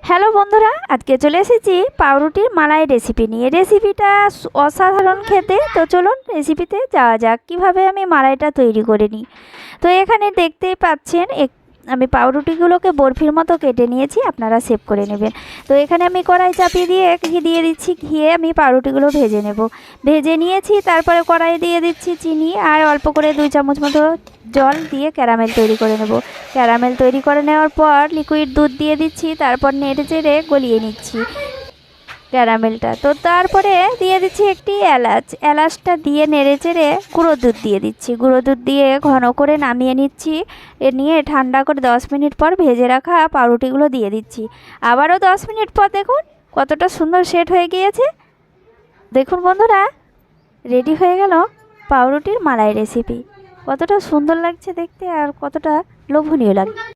Hello বন্ধুরা, আজকে চলে এসেছি পাউরুটির মালাই রেসিপি নিয়ে। রেসিপিটা অসাধারণ খেতে। তো চলুন রেসিপিতে যাওয়া যাক, কীভাবে আমি মালাইটা তৈরি করে নিই। তো এখানে দেখতেই পাচ্ছেন আমি পাউরুটিগুলোকে বরফির মতো কেটে নিয়েছি, আপনারা সেভ করে নেবেন। তো এখানে আমি কড়াই চাপিয়ে দিয়ে ঘি দিয়ে দিচ্ছি। ঘিয়ে আমি পাউরুটিগুলো ভেজে নেব। ভেজে নিয়েছি, তারপরে কড়াই দিয়ে দিচ্ছি চিনি আর অল্প করে 2 চামচ মতো জল দিয়ে ক্যারামেল তৈরি করে নেব। ক্যারামেল তৈরি করে নেওয়ার পর লিকুইড দুধ দিয়ে দিচ্ছি, তারপর নেড়ে চেড়ে গলিয়ে নিচ্ছি ক্যারামেলটা। তো তারপরে দিয়ে দিচ্ছি একটি এলাচটা দিয়ে নেড়ে চেড়ে গুঁড়ো দুধ দিয়ে দিচ্ছি। গুঁড়ো দুধ দিয়ে ঘন করে নামিয়ে নিচ্ছি। নিয়ে ঠান্ডা করে 10 মিনিট পর ভেজে রাখা পাউরুটিগুলো দিয়ে দিচ্ছি। আবারও 10 মিনিট পর দেখুন কতটা সুন্দর সেট হয়ে গিয়েছে। দেখুন বন্ধুরা, রেডি হয়ে গেল পাউরুটির মালাই রেসিপি। কতটা সুন্দর লাগছে দেখতে আর কতটা লোভনীয় লাগছে।